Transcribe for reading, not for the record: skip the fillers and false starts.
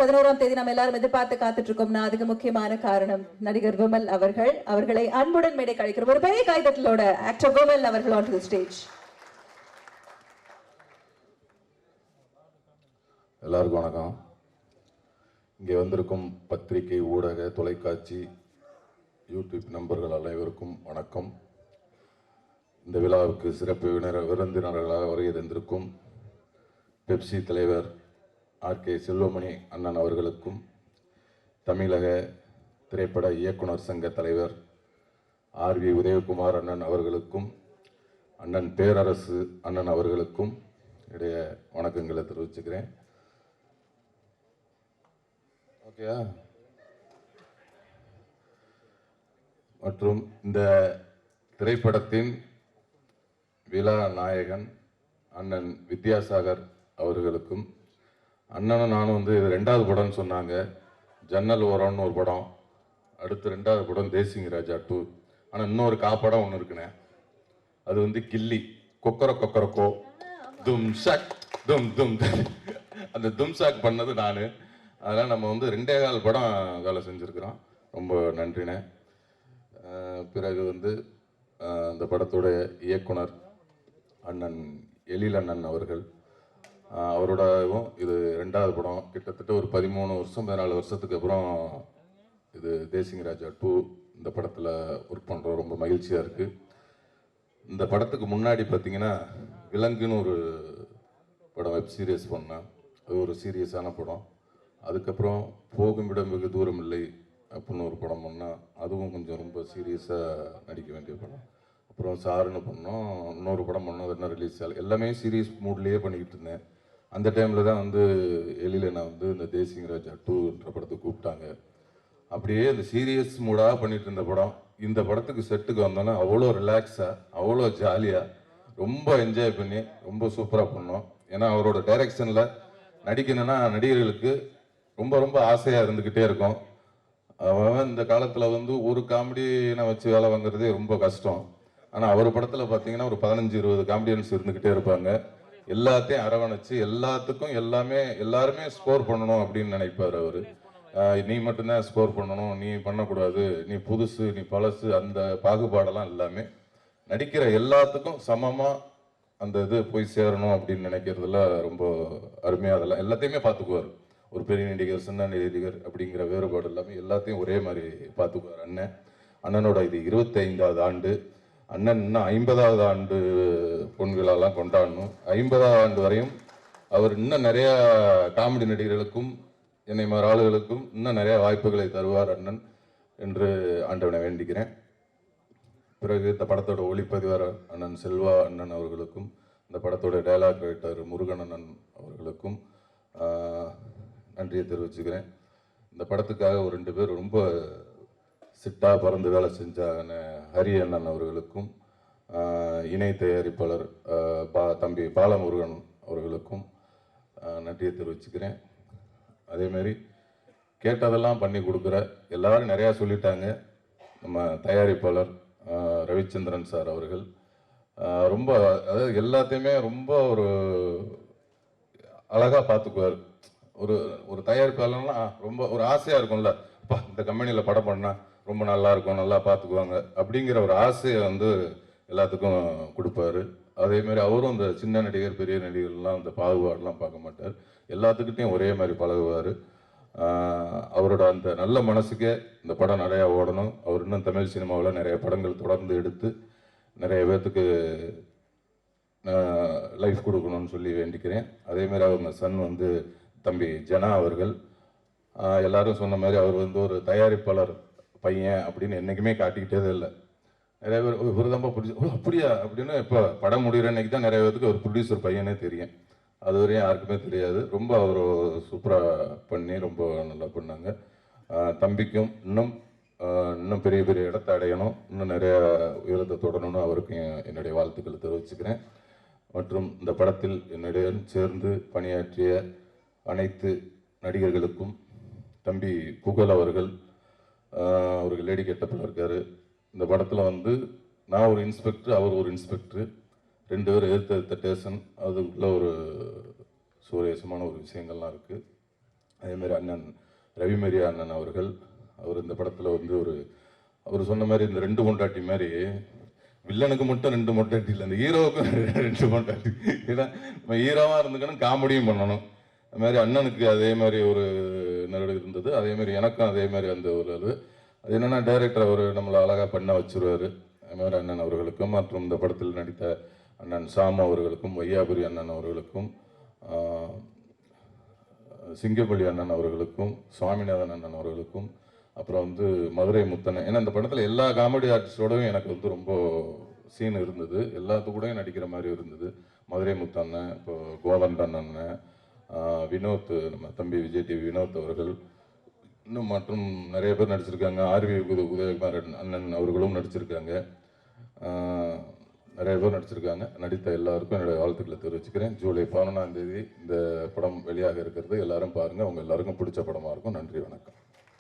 11ஆம் தேதி நம்ம எல்லாரும் எதிர்பார்த்து காத்துட்டு இருக்கோம்னா அதுக்கு முக்கியமான காரணம் நடிகர் விமல் அவர்களை அன்புடன் மேடை கழிக்கிறோம். ஒரு பெரிய கைதட்டலோட ஆக்டர் விமல் அவர்கள் ஆன் டு தி ஸ்டேஜ். எல்லாருக்கும் வணக்கம். இங்கே வந்திருக்கும் பத்திரிகை, ஊடக, தொலைக்காட்சி, யூடியூப் நண்பர்கள் அனைவருக்கும் வணக்கம். இந்த விழாவுக்கு சிறப்பு விருந்தினர்களாக வருகை தந்திருக்கும் பெப்சி தலைவர் ஆர்.கே. செல்வமணி அண்ணன் அவர்களுக்கும், தமிழக திரைப்பட இயக்குனர் சங்க தலைவர் ஆர்.வி. உதயகுமார் அண்ணன் அவர்களுக்கும், அண்ணன் பேரரசு அண்ணன் அவர்களுக்கும் இடைய வணக்கங்களை தெரிவிச்சுக்கிறேன். ஓகே. மற்றும் இந்த திரைப்படத்தின் விழா நாயகன் அண்ணன் வித்யாசாகர் அவர்களுக்கும், அண்ணனும் நானும் இது 2வது படம்னு சொன்னாங்க. ஜன்னல் ஓரம்னு ஒரு படம், அடுத்து 2வது படம் தேசிங் ராஜா 2. ஆனால் இன்னொரு காப்படம் ஒன்று இருக்குண்ணே, அது கில்லி கொக்கரக்கோ தும் ஷக் தும் தும். அந்த தும் ஷாக் பண்ணது நான். அதனால் நம்ம 2.25 படம் வேலை செஞ்சுருக்கிறோம். ரொம்ப நன்றிண்ணே. பிறகு இந்த படத்துடைய இயக்குனர் அண்ணன் எழில் அண்ணன் அவர்கள், அவரோடவும் இது 2வது படம். கிட்டத்தட்ட ஒரு 13 வருஷம் 14 வருஷத்துக்கு அப்புறம் இது தேசிங் ராஜா 2 இந்த படத்தில் ஒர்க் பண்ணுறோம். ரொம்ப மகிழ்ச்சியாக இருக்குது. இந்த படத்துக்கு முன்னாடி பார்த்தீங்கன்னா விலங்குன்னு ஒரு படம் வெப் சீரியஸ் பண்ணேன். அது ஒரு சீரியஸான படம். அதுக்கப்புறம் போகும் இடம் வெகு தூரம் இல்லை அப்படின்னு ஒரு படம் பண்ணால், அதுவும் கொஞ்சம் ரொம்ப சீரியஸாக நடிக்க வேண்டிய படம். அப்புறம் சாருன்னு பண்ணோம், இன்னொரு படம் பண்ணோம், அது என்ன ரிலீஸ் ஆகல. எல்லாமே சீரியஸ் மூட்லேயே பண்ணிக்கிட்டு இருந்தேன். அந்த டைமில் தான் எழில நான் இந்த தேசிங் ராஜா 2ன்ற படத்துக்கு கூப்பிட்டாங்க. அப்படியே இந்த சீரியஸ் மூடாக பண்ணிட்டு இருந்த படம் இந்த படத்துக்கு செட்டுக்கு வந்தோன்னா அவ்வளோ ரிலாக்ஸாக, அவ்வளோ ஜாலியாக, ரொம்ப என்ஜாய் பண்ணி ரொம்ப சூப்பராக பண்ணோம். ஏன்னா அவரோட டைரக்ஷனில் நடிக்கணும்னா நடிகர்களுக்கு ரொம்ப ரொம்ப ஆசையாக இருந்துக்கிட்டே இருக்கும். அவன் இந்த காலத்தில் ஒரு காமெடியை வச்சு வேலை வாங்குறதே ரொம்ப கஷ்டம். ஆனால் அவர் படத்தில் பார்த்தீங்கன்னா ஒரு 15-20 காமெடியன்ஸ் இருந்துக்கிட்டே இருப்பாங்க. எல்லாத்தையும் அரவணைச்சு எல்லாத்துக்கும் எல்லாருமே ஸ்கோர் பண்ணணும் அப்படின்னு நினைப்பார் அவர். நீ மட்டும்தான் ஸ்கோர் பண்ணணும், நீ பண்ணக்கூடாது, நீ புதுசு, நீ பழசு, அந்த பாகுபாடெல்லாம் எல்லாமே நடிக்கிற எல்லாத்துக்கும் சமமாக அந்த இது போய் சேரணும் அப்படின்னு நினைக்கிறதுல ரொம்ப அருமையாக அதெல்லாம் எல்லாத்தையுமே பார்த்துக்குவார். ஒரு பெரிய நடிகர், சின்ன நடிகர் அப்படிங்கிற வேறுபாடு எல்லாமே எல்லாத்தையும் ஒரே மாதிரி பார்த்துக்குவார் அண்ணனோட இது 25வது ஆண்டு. அண்ணன் இன்னும் 50வது ஆண்டு பொன்விழாலாம் கொண்டாடணும். 50வது ஆண்டு வரையும் அவர் இன்னும் நிறையா காமெடி நடிகர்களுக்கும் என்னை மாதிரி ஆளுகளுக்கும் இன்னும் நிறைய வாய்ப்புகளை தருவார் அண்ணன் என்று ஆண்டவனை வேண்டிக்கிறேன். பிறகு இந்த படத்தோட ஒளிப்பதிவாளர் அண்ணன் செல்வா அண்ணன் அவர்களுக்கும், இந்த படத்தோட டைலாக் ரைட்டர் முருகன் அண்ணன் அவர்களுக்கும் நன்றியை தெரிவிச்சுக்கிறேன். இந்த படத்துக்காக ஒரு 2 பேர் ரொம்ப சிட்டாக பறந்து வேலை செஞ்சாங்க ஹரி அண்ணன் அவர்களுக்கும், இணை தயாரிப்பாளர் தம்பி பாலமுருகன் அவர்களுக்கும் நன்றியை தெரிவிச்சுக்கிறேன். அதேமாரி கேட்டதெல்லாம் பண்ணி கொடுக்குற எல்லாரும் நிறையா சொல்லிட்டாங்க. நம்ம தயாரிப்பாளர் ரவிச்சந்திரன் சார் அவர்கள் ரொம்ப, அதாவது எல்லாத்தையுமே ரொம்ப ஒரு அழகாக பார்த்துக்குவார். ஒரு தயாரிப்பாளர்னா ரொம்ப ஒரு ஆசையாக இருக்கும்ல, அப்பா இந்த கம்பெனியில் படம் பண்ணால் ரொம்ப நல்லா இருக்கும், நல்லா பார்த்துக்குவாங்க அப்படிங்கிற ஒரு ஆசையை எல்லாத்துக்கும் கொடுப்பாரு. அதேமாரி அவரும் இந்த சின்ன நடிகர் பெரிய நடிகர்லாம் இந்த பாகுபாடெலாம் பார்க்க மாட்டார். எல்லாத்துக்கிட்டையும் ஒரே மாதிரி பழகுவார். அவரோட அந்த நல்ல மனசுக்கே இந்த படம் நிறையா ஓடணும். அவர் இன்னும் தமிழ் சினிமாவில் நிறைய படங்கள் தொடர்ந்து எடுத்து நிறைய பேர்த்துக்கு லைஃப் கொடுக்கணும்னு சொல்லி வேண்டிக்கிறேன். அதேமாதிரி அவங்க சன் தம்பி ஜனா அவர்கள், எல்லாரும் சொன்ன மாதிரி அவர் ஒரு தயாரிப்பாளர் பையன் அப்படின்னு என்றைக்குமே காட்டிக்கிட்டே இல்லை. நிறைய பேர் விருதமாக பிடிச்சி அப்படியா அப்படின்னு இப்போ படம் முடிகிற அன்னைக்கு தான் நிறைய பேருக்கு ஒரு ப்ரொடியூசர் பையனே தெரியும். அது வரையும் யாருக்குமே தெரியாது. ரொம்ப அவர் சூப்பராக பண்ணி ரொம்ப நல்லா பண்ணாங்க. தம்பிக்கும் இன்னும் பெரிய பெரிய இடத்தை அடையணும், இன்னும் நிறைய உயரத்தை தொடரணும்னு அவருக்கும் என்னுடைய வாழ்த்துக்களை தெரிவிச்சுக்கிறேன். மற்றும் இந்த படத்தில் என்னுடன் சேர்ந்து பணியாற்றிய அனைத்து நடிகர்களுக்கும், தம்பி புகழ் அவர்கள் லேடி கெட்டப்பில் இருக்கார். இந்த படத்தில் நான் ஒரு இன்ஸ்பெக்டர், அவர் ஒரு இன்ஸ்பெக்டர், 2 பேர் எதிர்த்த ஸ்டேஷன், அதுக்குள்ள ஒரு சுவாரஸ்யமான ஒரு விஷயங்கள்லாம் இருக்குது. அதேமாதிரி அண்ணன் ரவிமரியா அண்ணன் அவர்கள், அவர் இந்த படத்தில் வந்து அவர் சொன்ன மாதிரி இந்த 2 பொண்டாட்டி மாதிரி வில்லனுக்கு மட்டும் 2 பொண்டாட்டி இல்லை, அந்த ஹீரோவுக்கும் 2 பொண்டாட்டி. ஏன்னா நம்ம ஹீரோவாக இருந்துக்கணும், காமெடியும் பண்ணணும். அது மாதிரி அண்ணனுக்கு அதே மாதிரி ஒரு நடு இருந்தது. அதே மாதிரி எனக்கும் அதே மாதிரி அந்த அது என்னென்னா டைரக்டர் அவர் நம்மளை அழகாக பண்ண வச்சுருவார். அது மாதிரி அண்ணன் அவர்களுக்கும் மற்றும் இந்த படத்தில் நடித்த அண்ணன் சாமு அவர்களுக்கும், வையாபுரி அண்ணன் அவர்களுக்கும், சிங்கப்பள்ளி அண்ணன் அவர்களுக்கும், சுவாமிநாதன் அண்ணன் அவர்களுக்கும், அப்புறம் வந்து மதுரை முத்தனை. ஏன்னா இந்த படத்தில் எல்லா காமெடி ஆர்டிஸ்டோடவும் எனக்கு வந்து ரொம்ப சீன் இருந்தது, எல்லாத்துக்கூடயும் நடிக்கிற மாதிரி இருந்தது. மதுரை முத்தண்ணன், இப்போ கோவந்தன் அண்ணன், வினோத், நம்ம தம்பி விஜய் டிவி வினோத் அவர்கள், இன்னும் மற்றும் நிறைய பேர் நடிச்சிருக்காங்க. ஆர்வி உதயகுமார் அண்ணன் அவர்களும் நடிச்சிருக்காங்க. நிறைய பேர் நடிச்சிருக்காங்க. நடித்த எல்லாருக்கும் என்னுடைய வாழ்த்துக்களை தெரிவிச்சுக்கிறேன். ஜூலை 11ஆம் தேதி இந்த படம் வெளியாக இருக்கிறது. எல்லாரும் பாருங்கள். அவங்க எல்லாருக்கும் பிடிச்ச படமாக இருக்கும். நன்றி, வணக்கம்.